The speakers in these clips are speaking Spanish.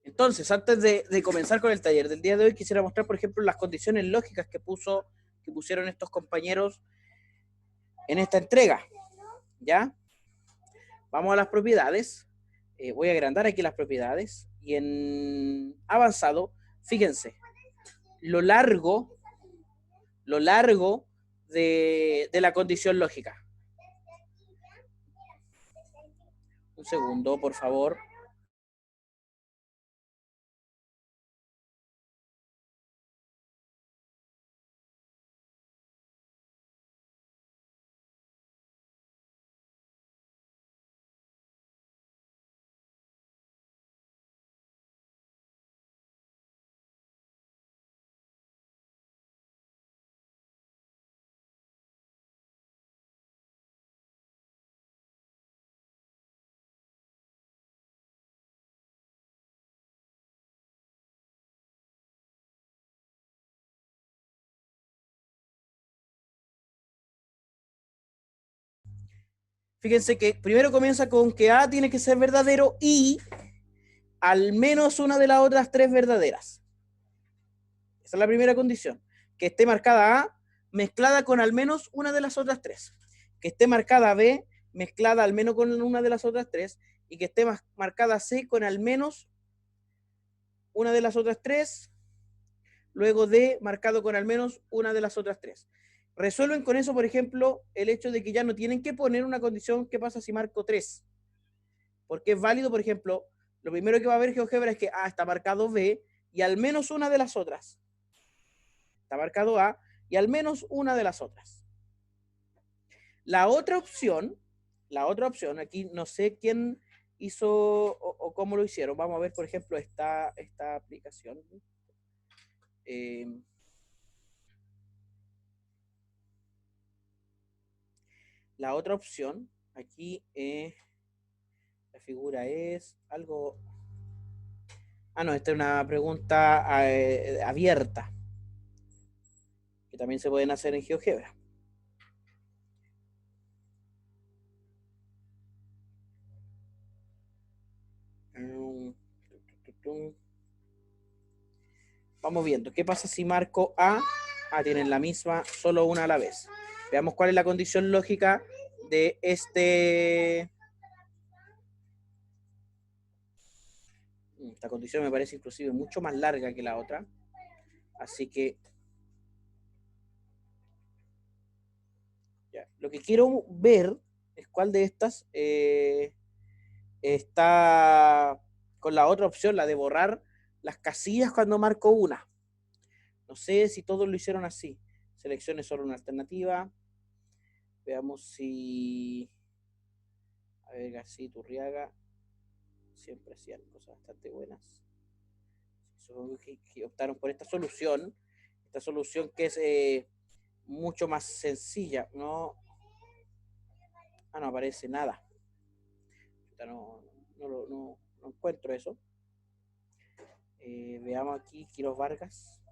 Entonces, antes de comenzar con el taller del día de hoy, quisiera mostrar, por ejemplo, las condiciones lógicas que pusieron estos compañeros en esta entrega. ¿Ya? Vamos a las propiedades. Voy a agrandar aquí las propiedades. Y en avanzado, fíjense, lo largo, lo largo de la condición lógica. Un segundo, por favor. Fíjense que primero comienza con que A tiene que ser verdadero y al menos una de las otras tres verdaderas. Esa es la primera condición. Que esté marcada A mezclada con al menos una de las otras tres. Que esté marcada B mezclada al menos con una de las otras tres. Y que esté marcada C con al menos una de las otras tres. Luego D marcado con al menos una de las otras tres. Resuelven con eso, por ejemplo, el hecho de que ya no tienen que poner una condición que pasa si marco 3. Porque es válido, por ejemplo, lo primero que va a haber GeoGebra es que A está marcado B y al menos una de las otras. Está marcado A y al menos una de las otras. La otra opción, aquí no sé quién hizo o cómo lo hicieron. Vamos a ver, por ejemplo, esta aplicación. Eh, la otra opción, aquí la figura es algo... Ah, no, esta es una pregunta abierta, que también se pueden hacer en GeoGebra. Vamos viendo. ¿Qué pasa si marco A? A tienen la misma, solo una a la vez. Veamos cuál es la condición lógica de este... Esta condición me parece inclusive mucho más larga que la otra. Así que... Ya. Lo que quiero ver es cuál de estas está con la otra opción, la de borrar las casillas cuando marco una. No sé si todos lo hicieron así. Seleccione solo una alternativa. Veamos si... A ver, García Turriaga. Siempre hacían cosas bastante buenas. Supongo que optaron por esta solución que es mucho más sencilla. No, no aparece nada. No, no encuentro eso. Veamos aquí, Quiros Vargas.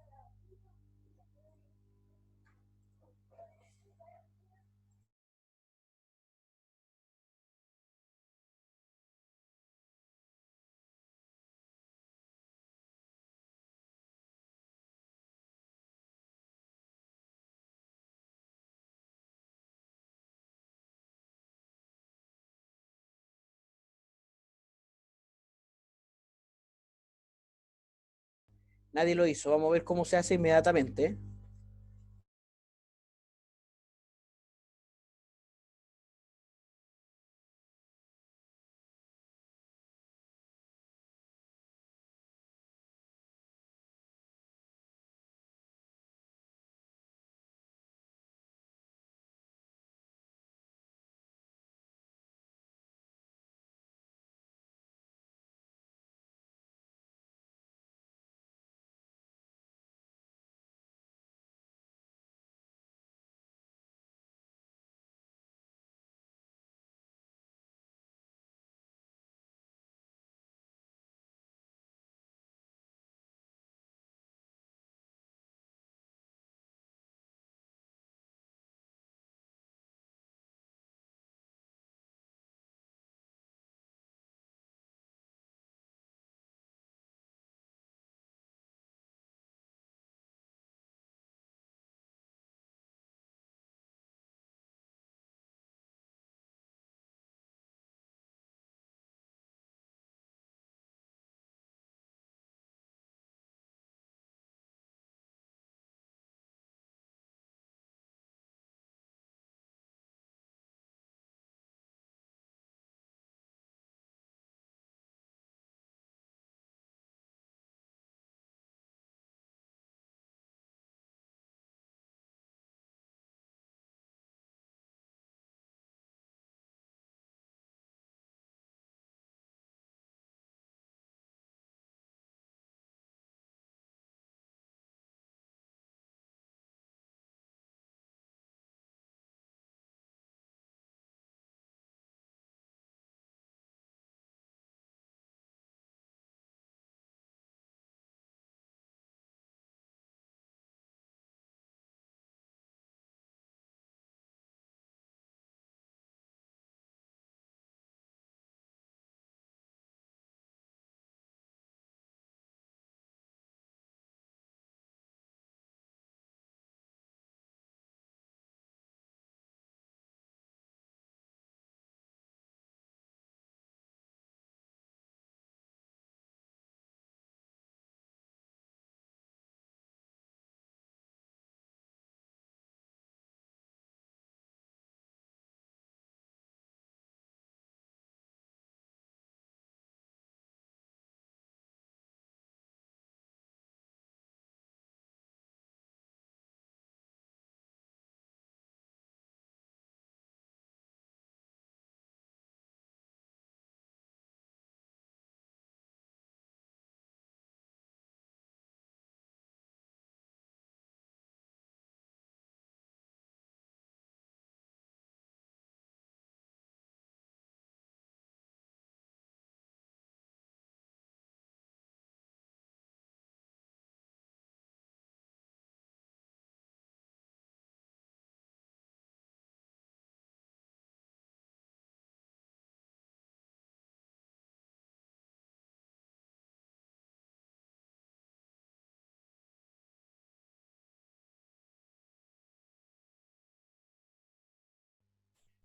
Nadie lo hizo. Vamos a ver cómo se hace inmediatamente.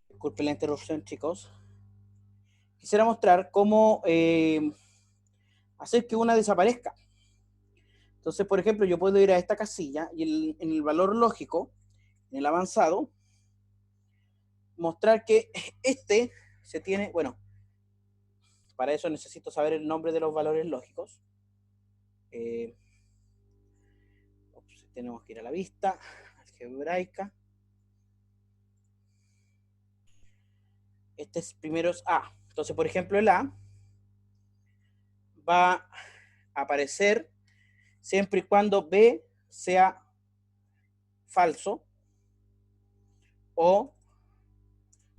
Disculpen la interrupción, chicos. Quisiera mostrar cómo hacer que una desaparezca. Entonces, por ejemplo, yo puedo ir a esta casilla y en el valor lógico, en el avanzado, mostrar que este se tiene, bueno, para eso necesito saber el nombre de los valores lógicos. Tenemos que ir a la vista algebraica. Este es primero es A. Entonces, por ejemplo, el A va a aparecer siempre y cuando B sea falso o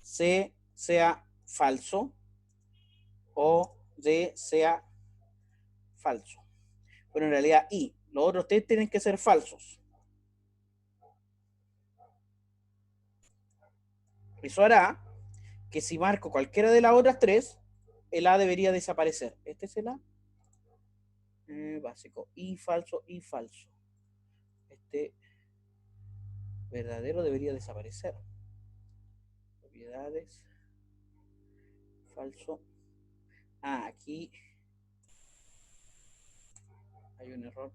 C sea falso o D sea falso. Pero en realidad I. Los otros tres tienen que ser falsos. Eso hará que si marco cualquiera de las otras tres, el A debería desaparecer. Este es el A. Básico. Y falso, y falso. Este verdadero debería desaparecer. Propiedades. Falso. Aquí hay un error.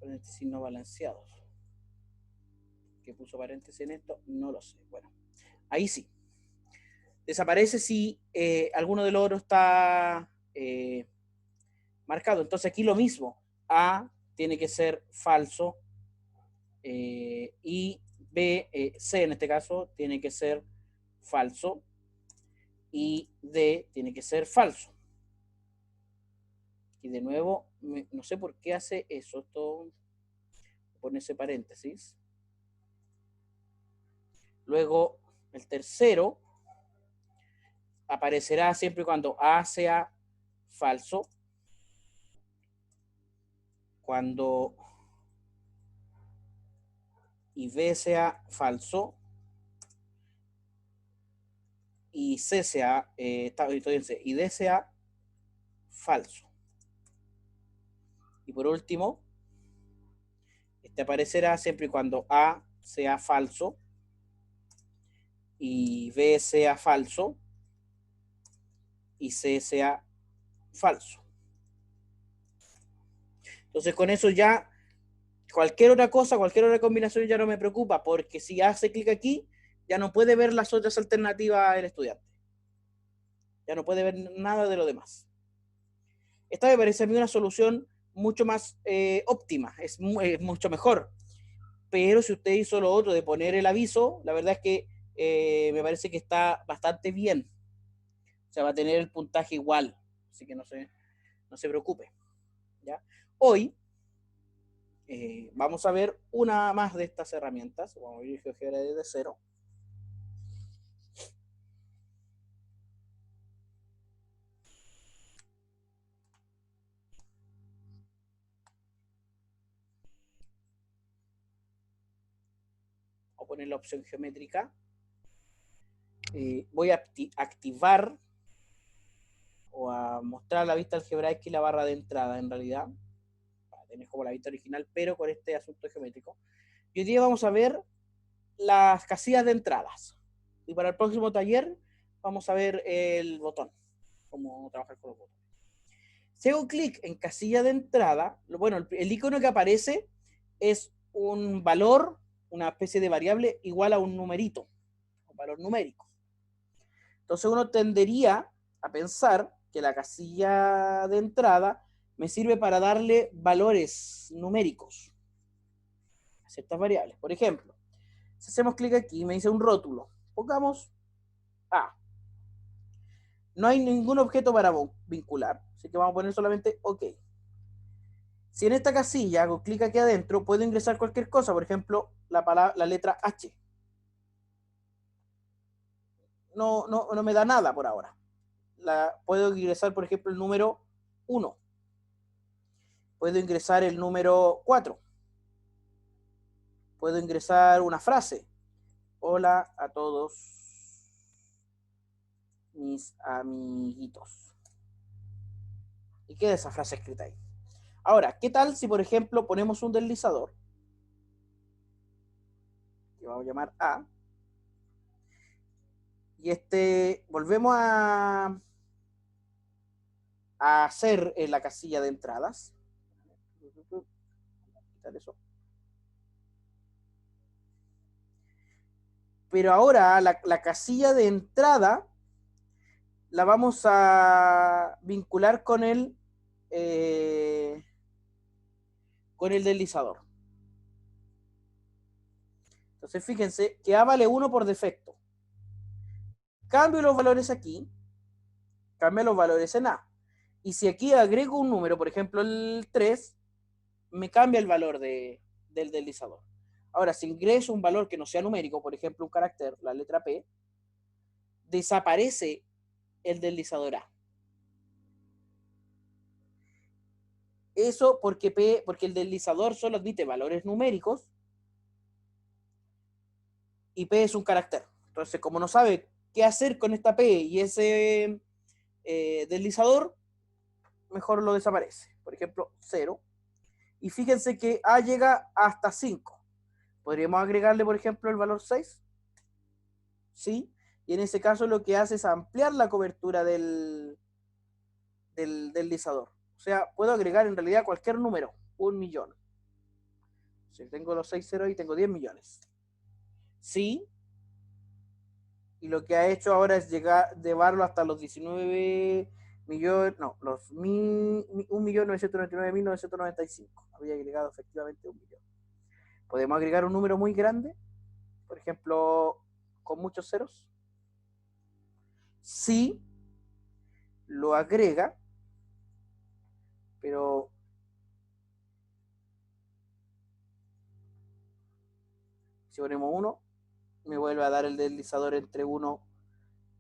Paréntesis no balanceados. ¿Qué puso paréntesis en esto? No lo sé. Bueno, ahí sí. Desaparece si alguno de los otros está marcado. Entonces aquí lo mismo. A tiene que ser falso y B, C en este caso, tiene que ser falso y D tiene que ser falso. Y de nuevo, no sé por qué hace eso. Esto pone ese paréntesis. Luego, el tercero aparecerá siempre y cuando A sea falso, cuando y B sea falso y C sea, y D sea falso. Y por último, este aparecerá siempre y cuando A sea falso y B sea falso y C sea falso. Entonces con eso ya cualquier otra cosa, cualquier otra combinación ya no me preocupa, porque si hace clic aquí, ya no puede ver las otras alternativas el estudiante. Ya no puede ver nada de lo demás. Esta me parece a mí una solución mucho más óptima, es mucho mejor. Pero si usted hizo lo otro de poner el aviso, la verdad es que me parece que está bastante bien. O sea, va a tener el puntaje igual, así que no se preocupe. ¿Ya? Hoy vamos a ver una más de estas herramientas. Vamos a ver GeoGebra desde cero. Voy a poner la opción geométrica. Voy a activar o a mostrar la vista algebraica y la barra de entrada en realidad. Para tener como la vista original, pero con este asunto geométrico. Y hoy día vamos a ver las casillas de entradas. Y para el próximo taller vamos a ver el botón, cómo trabajar con los botones. Si hago clic en casilla de entrada, bueno, el icono que aparece es un valor, una especie de variable igual a un numerito, un valor numérico. Entonces uno tendería a pensar que la casilla de entrada me sirve para darle valores numéricos a ciertas variables. Por ejemplo, si hacemos clic aquí, me dice un rótulo. Pongamos A. No hay ningún objeto para vincular, así que vamos a poner solamente OK. Si en esta casilla hago clic aquí adentro, puedo ingresar cualquier cosa, por ejemplo, la letra H. No me da nada por ahora. Puedo ingresar, por ejemplo, el número 1. Puedo ingresar el número 4. Puedo ingresar una frase. Hola a todos mis amiguitos. Y queda esa frase escrita ahí. Ahora, ¿qué tal si, por ejemplo, ponemos un deslizador? Que vamos a llamar A. Y volvemos a hacer la casilla de entradas. Quitar eso. Pero ahora la casilla de entrada la vamos a vincular con el deslizador. Entonces fíjense que A vale 1 por defecto. Cambio los valores aquí, cambio los valores en A. Y si aquí agrego un número, por ejemplo el 3, me cambia el valor del deslizador. Ahora, si ingreso un valor que no sea numérico, por ejemplo un carácter, la letra P, desaparece el deslizador A. Eso porque el deslizador solo admite valores numéricos y P es un carácter. Entonces, como no sabe qué hacer con esta P y ese deslizador, mejor lo desaparece. Por ejemplo, 0. Y fíjense que A llega hasta 5. ¿Podríamos agregarle, por ejemplo, el valor 6? Sí. Y en ese caso lo que hace es ampliar la cobertura del deslizador. O sea, puedo agregar en realidad cualquier número, 1.000.000. Si tengo los 6 ceros y tengo 10 millones. Sí. Y lo que ha hecho ahora es llevarlo hasta los 19 millones, no, los 1.999.995. Había agregado efectivamente 1.000.000. ¿Podemos agregar un número muy grande? Por ejemplo, con muchos ceros. Sí, lo agrega, pero si ponemos 1, me vuelve a dar el deslizador entre 1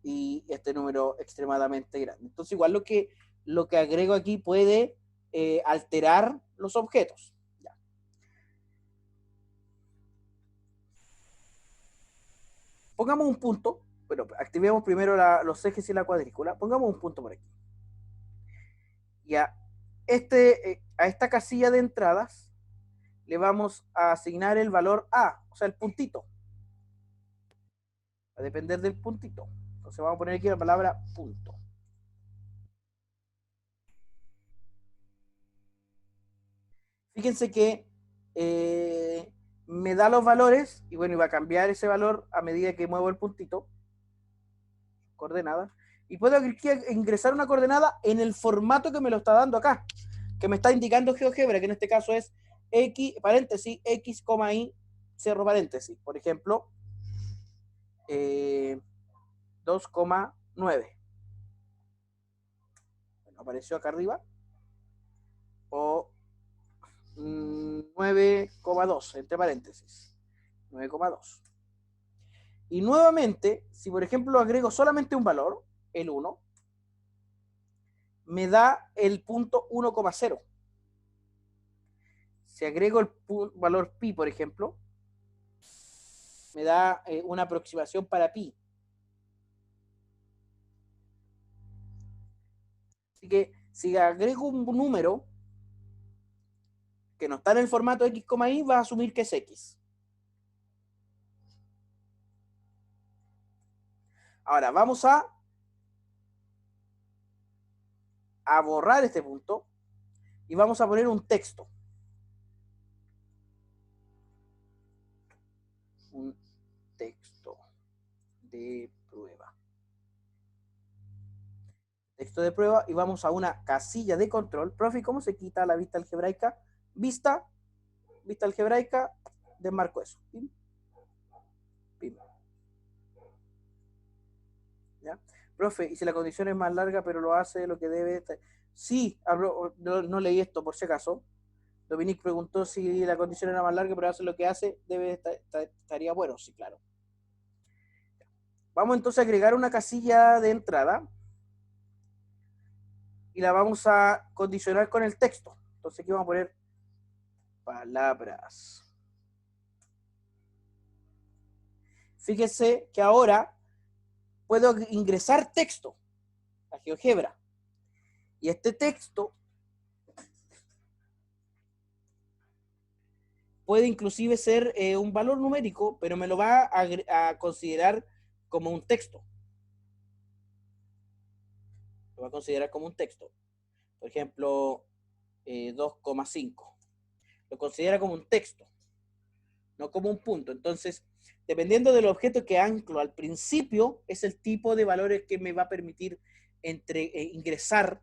y este número extremadamente grande. Entonces, igual lo que agrego aquí puede alterar los objetos. Ya. Pongamos un punto, pero activemos primero los ejes y la cuadrícula. Pongamos un punto por aquí. Y a esta casilla de entradas le vamos a asignar el valor A, o sea, el puntito. Va a depender del puntito. Entonces vamos a poner aquí la palabra punto. Fíjense que me da los valores y bueno, iba a cambiar ese valor a medida que muevo el puntito. Coordenada. Y puedo ingresar una coordenada en el formato que me lo está dando acá, que me está indicando GeoGebra, que en este caso es x, paréntesis, x, y, cierro paréntesis. Por ejemplo, 2,9. Bueno, apareció acá arriba. O 9,2, entre paréntesis. 9,2. Y nuevamente, si por ejemplo agrego solamente un valor, el 1, me da el punto 1,0. Si agrego el valor pi, por ejemplo, me da una aproximación para pi. Así que si agrego un número que no está en el formato x, y, va a asumir que es x. Ahora vamos a borrar este punto y vamos a poner un texto. Un texto de prueba. Texto de prueba y vamos a una casilla de control. Profe, ¿cómo se quita la vista algebraica? Vista algebraica, desmarco eso. Pim, pim. ¿Ya? Profe, y si la condición es más larga, pero lo hace lo que debe estar. Sí, no leí esto por si acaso. Dominique preguntó si la condición era más larga, pero hace lo que hace, estaría bueno, sí, claro. Vamos entonces a agregar una casilla de entrada y la vamos a condicionar con el texto. Entonces aquí vamos a poner palabras. Fíjese que ahora puedo ingresar texto a GeoGebra. Y este texto puede inclusive ser un valor numérico, pero me lo va a considerar como un texto. va a considerar como un texto. Por ejemplo, 2,5. Lo considera como un texto, no como un punto. Entonces, dependiendo del objeto que anclo al principio, es el tipo de valores que me va a permitir ingresar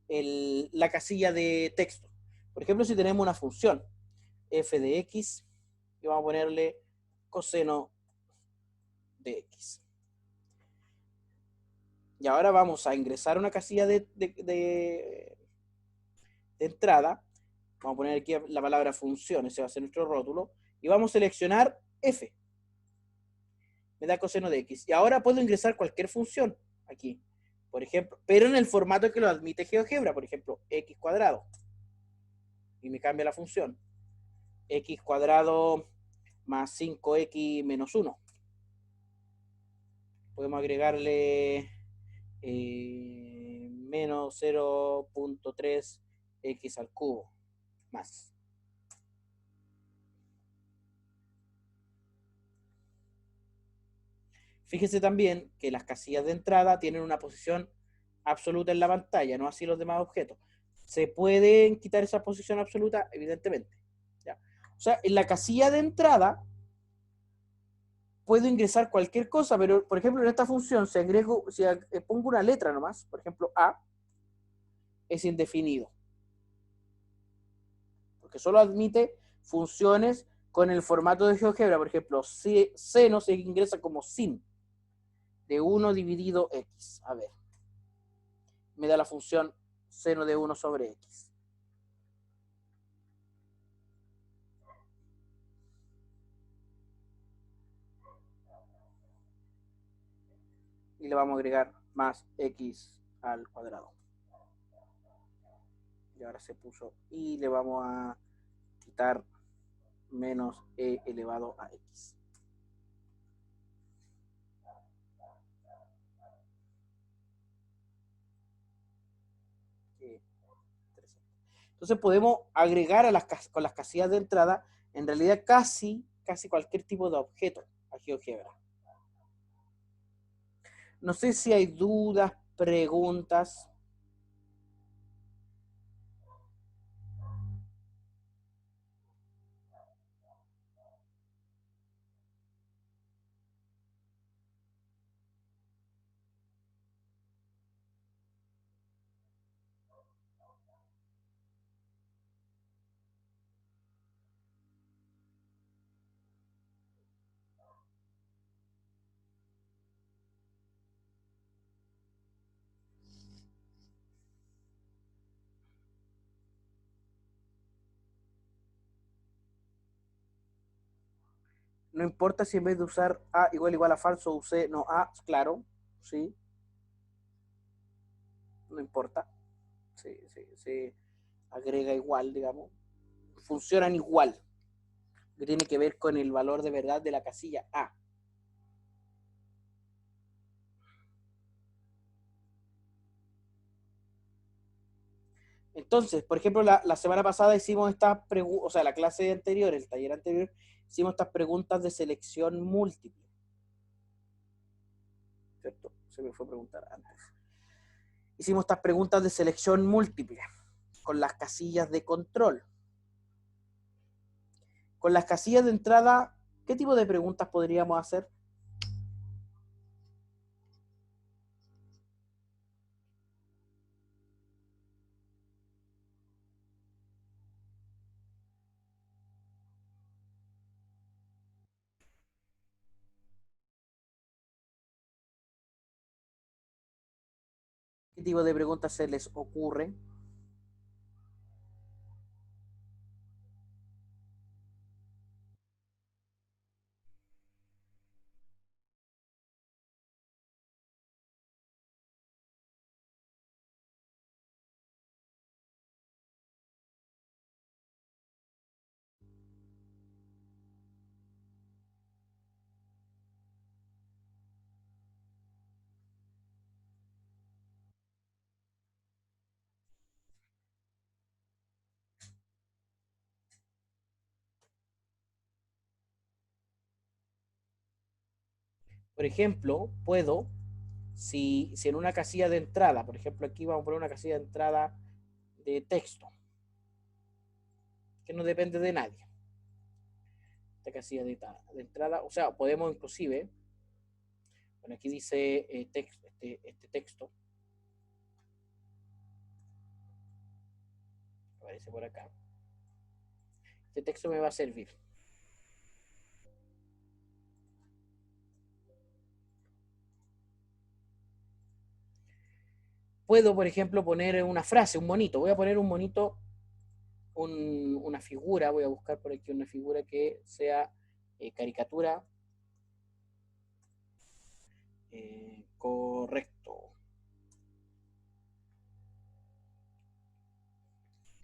la casilla de texto. Por ejemplo, si tenemos una función f de x, y vamos a ponerle coseno de x. Y ahora vamos a ingresar una casilla de entrada. Vamos a poner aquí la palabra función, ese va a ser nuestro rótulo, y vamos a seleccionar f. Me da coseno de x. Y ahora puedo ingresar cualquier función aquí, por ejemplo, pero en el formato que lo admite GeoGebra, por ejemplo, x cuadrado. Y me cambia la función. X cuadrado más 5x menos 1. Podemos agregarle menos 0.3 x al cubo más. Fíjese también que las casillas de entrada tienen una posición absoluta en la pantalla, no así los demás objetos. ¿Se pueden quitar esa posición absoluta? Evidentemente. ¿Ya? O sea, en la casilla de entrada puedo ingresar cualquier cosa, pero por ejemplo en esta función si pongo una letra nomás, por ejemplo A, es indefinido. Porque solo admite funciones con el formato de GeoGebra. Por ejemplo, seno se ingresa como sin de 1 dividido x. A ver, me da la función seno de 1 sobre x. Y le vamos a agregar más x al cuadrado. Y ahora se puso. Y le vamos a quitar menos e elevado a x. Entonces podemos agregar con las casillas de entrada en realidad casi cualquier tipo de objeto a GeoGebra. No sé si hay dudas, preguntas. No importa si en vez de usar A igual a falso usé no A, claro, sí, no importa. Se agrega igual, digamos. Funcionan igual. Que tiene que ver con el valor de verdad de la casilla A. Entonces, por ejemplo, la semana pasada hicimos estas preguntas, o sea, la clase anterior, el taller anterior, hicimos estas preguntas de selección múltiple. ¿Cierto? Se me fue a preguntar antes. Hicimos estas preguntas de selección múltiple con las casillas de control. Con las casillas de entrada, ¿qué tipo de preguntas podríamos hacer? ¿Qué tipo de preguntas se les ocurre? Por ejemplo, puedo si en una casilla de entrada, por ejemplo, aquí vamos a poner una casilla de entrada de texto, que no depende de nadie. Esta casilla de entrada, o sea, podemos inclusive, bueno, aquí dice este texto, aparece por acá. Este texto me va a servir. Puedo, por ejemplo, poner una frase, un monito. Voy a poner un monito, una figura. Voy a buscar por aquí una figura que sea caricatura. Correcto.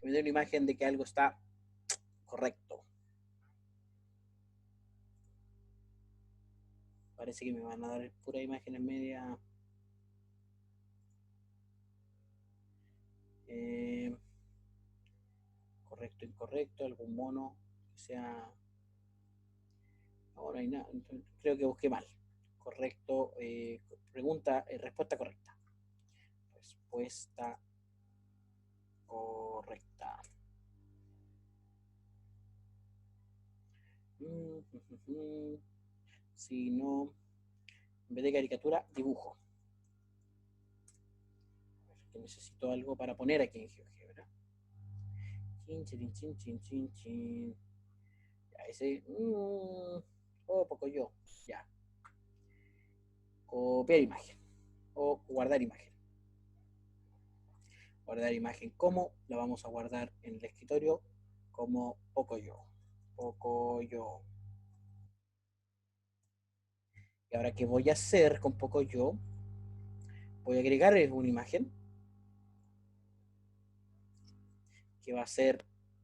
Me da una imagen de que algo está correcto. Parece que me van a dar pura imagen en media. Correcto, incorrecto, algún mono que sea. No, no hay nada. Creo que busqué mal. Correcto. Respuesta correcta. Respuesta correcta. Si no, en vez de caricatura, dibujo. Que necesito algo para poner aquí en GeoGebra. Chin, chin, chin, chin, chin, chin. Ya, ese. Poco yo. Ya. Copiar imagen. O guardar imagen. Guardar imagen como la vamos a guardar en el escritorio como Pocoyo. Pocoyo. Y ahora, ¿qué voy a hacer con Pocoyo? Voy a agregar una imagen que va a ser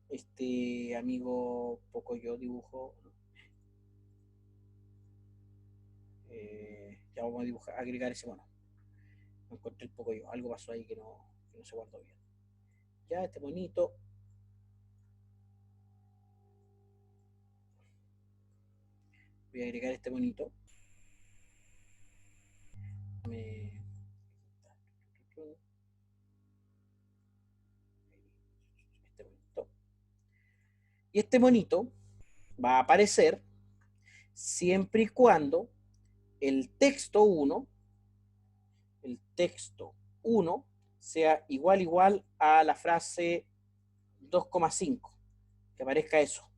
este amigo Pocoyo dibujo. Ya vamos a dibujar, agregar ese mono. No encontré el Pocoyo, algo pasó ahí que no se guardó bien. Ya este monito. Voy a agregar este monito. Este monito. Y este monito va a aparecer siempre y cuando el texto 1 sea igual a la frase 2,5, que aparezca eso.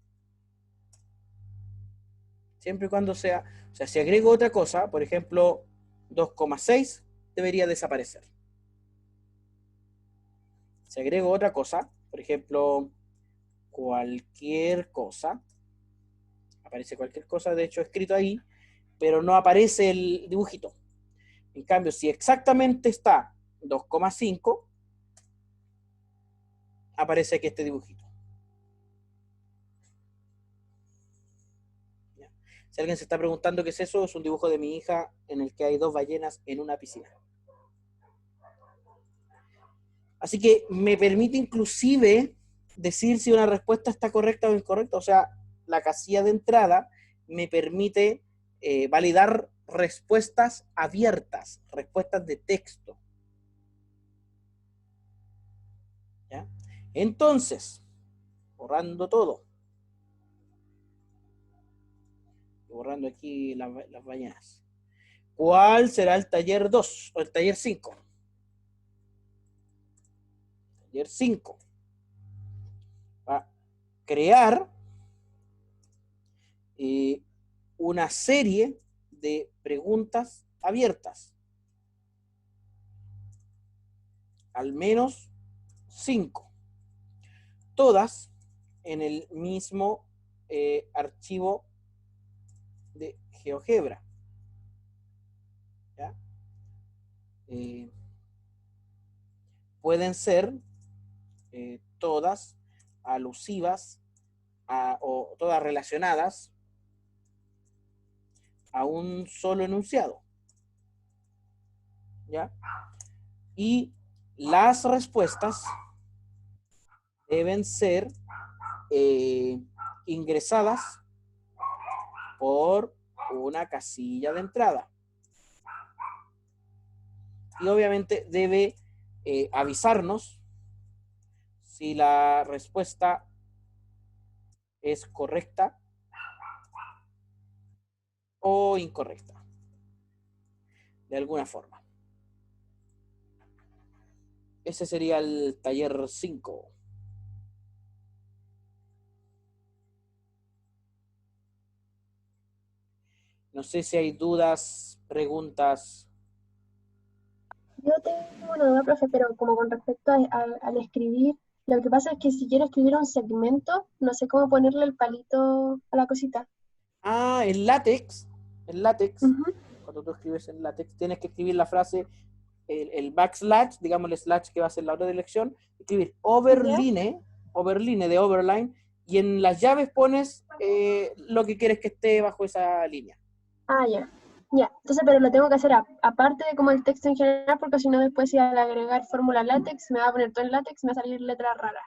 Siempre y cuando sea, o sea, si agrego otra cosa, por ejemplo, 2,6, debería desaparecer. Si agrego otra cosa, por ejemplo, cualquier cosa, aparece cualquier cosa, de hecho, escrito ahí, pero no aparece el dibujito. En cambio, si exactamente está 2,5, aparece aquí este dibujito. ¿Ya? Si alguien se está preguntando qué es eso, es un dibujo de mi hija en el que hay 2 ballenas en una piscina. Así que me permite inclusive decir si una respuesta está correcta o incorrecta. O sea, la casilla de entrada me permite validar respuestas abiertas, respuestas de texto. ¿Ya? Entonces, borrando todo. Borrando aquí las ballenas. ¿Cuál será el taller 2 o el taller 5? Taller 5. Va a crear una serie de preguntas abiertas. Al menos 5. Todas en el mismo archivo de GeoGebra. ¿Ya? Pueden ser todas alusivas o todas relacionadas a un solo enunciado. ¿Ya? Y las respuestas deben ser ingresadas por una casilla de entrada. y obviamente debe avisarnos si la respuesta es correcta o incorrecta, de alguna forma. Ese sería el taller 5. No sé si hay dudas, preguntas. Yo tengo una duda, profe, pero como con respecto al escribir, lo que pasa es que si quiero escribir un segmento, no sé cómo ponerle el palito a la cosita. Ah, en látex, Ujú. cuando tú escribes en látex, tienes que escribir la frase, el backslash, digamos el slash que va a ser la hora de elección, escribir ¿Ya? overline de overline, y en las llaves pones lo que quieres que esté bajo esa línea. Ah, ya. Ya. Entonces, pero lo tengo que hacer aparte de como el texto en general, porque si no después si al agregar fórmula látex, me va a poner todo en látex, me va a salir letras raras.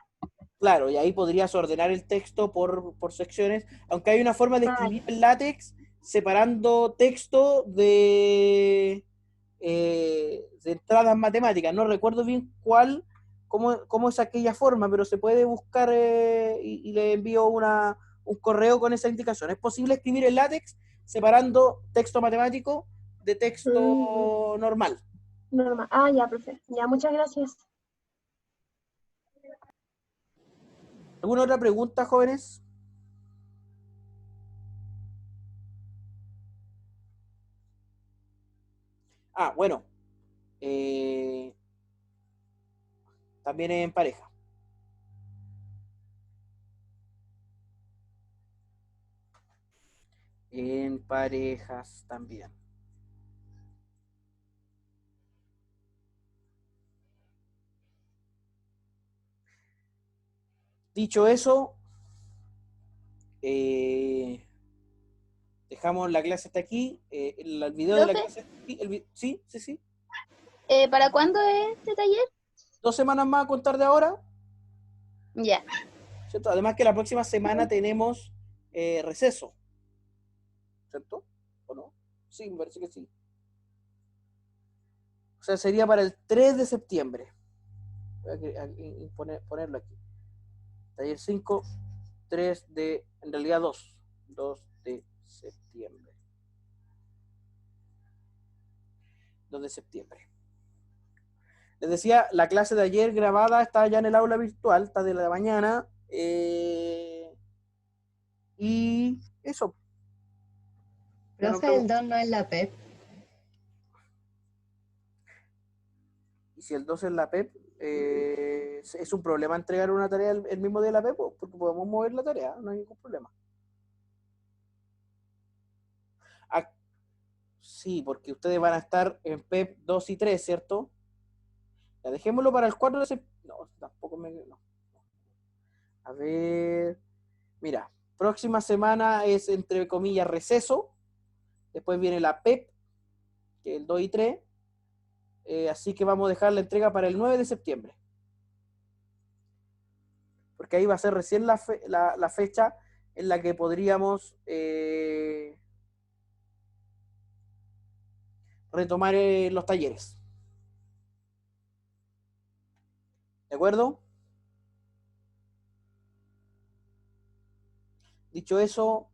Claro, y ahí podrías ordenar el texto por secciones, aunque hay una forma de Ah, escribir ya. en látex separando texto de entradas matemáticas. No recuerdo bien cómo es aquella forma, pero se puede buscar y le envío un correo con esa indicación. Es posible escribir en látex separando texto matemático de Mm, texto normal. normal. Ah, ya, profe. Ya, muchas gracias. ¿Alguna otra pregunta, jóvenes? Ah, bueno, eh, también en pareja. En parejas también. Dicho eso, eh, dejamos la clase hasta aquí. El video de la Profe, clase. Sí, sí, sí. ¿para cuándo es este taller? 2 semanas más a contar de ahora, Ya. ¿cierto? Además que la próxima semana tenemos receso, ¿cierto? ¿O no? Sí, me parece que sí. O sea, sería para el 3 de septiembre. Voy ponerlo aquí. Taller 5, 3 de, en realidad 2 de septiembre. 2 de septiembre. Les decía, la clase de ayer grabada está ya en el aula virtual, está de la mañana. Y eso, ya nos Profe, vemos. el 2 no es la PEP. Y si el 12 es la PEP, es un problema entregar una tarea el mismo día de la PEP, porque podemos mover la tarea, no hay ningún problema. Ah, sí, porque ustedes van a estar en PEP 2 y 3, ¿cierto? Ya dejémoslo para el 4 de septiembre. No, tampoco me. No. A ver. Mira, próxima semana es entre comillas receso. Después viene la PEP, que es el 2 y 3. Así que vamos a dejar la entrega para el 9 de septiembre. Porque ahí va a ser recién la fecha en la que podríamos retomar los talleres. ¿De acuerdo? Dicho eso,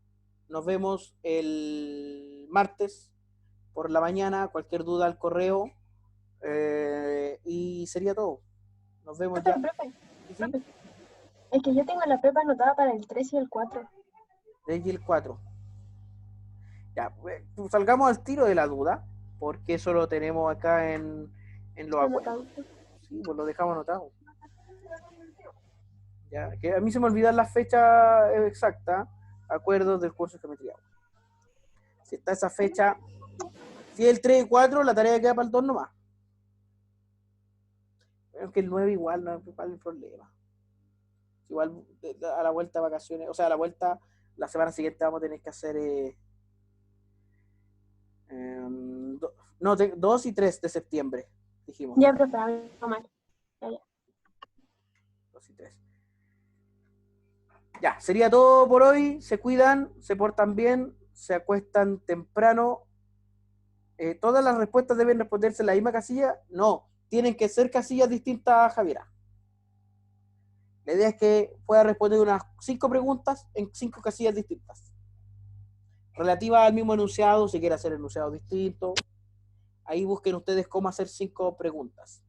nos vemos el martes por la mañana. Cualquier duda al correo. Y sería todo. Nos vemos Profe, ya. profe, ¿Sí? ¿Sí? profe. Es que yo tengo la prepa anotada para el 3 y el 4. Desde el 4. Ya, pues, salgamos al tiro de la duda, porque eso lo tenemos acá en los acuerdos. Anotadito. Sí, pues lo dejamos anotado. Ya, que a mí se me olvidan las fechas exactas, acuerdos del curso de geometría. Si está esa fecha, si es el 3 y 4, la tarea queda para el 2 nomás. Pero es que el 9 igual no es el problema. Igual a la vuelta de vacaciones, o sea, a la vuelta, la semana siguiente vamos a tener que hacer no, 2 y 3 de septiembre, dijimos. Ya, profe, a ver, no mal. Ya, ya. 2 y 3. Ya, sería todo por hoy. Se cuidan, se portan bien, se acuestan temprano ¿Todas las respuestas deben responderse en la misma casilla? No, tienen que ser casillas distintas, Javiera. La idea es que pueda responder unas 5 preguntas en 5 casillas distintas. Relativas al mismo enunciado, si quiere hacer enunciados distintos. Ahí busquen ustedes cómo hacer 5 preguntas.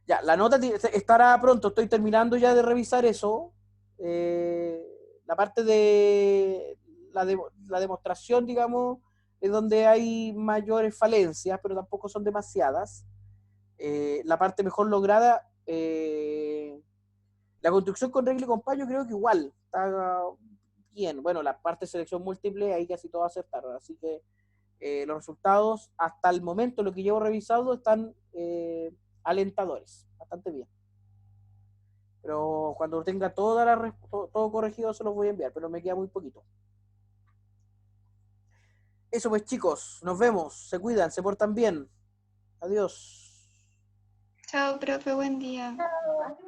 Ya, la nota estará pronto, estoy terminando ya de revisar eso. La parte de la demostración, digamos, es donde hay mayores falencias, pero tampoco son demasiadas. La parte mejor lograda, la construcción con regla y compás, yo creo que igual está bien. Bueno, la parte de selección múltiple, ahí casi todos acertaron, así que los resultados hasta el momento, lo que llevo revisado, están alentadores, bastante bien. Pero cuando tenga todo corregido se los voy a enviar, pero me queda muy poquito. Eso pues, chicos, nos vemos, se cuidan, se portan bien. Adiós. Chao, profe, buen día. Chao.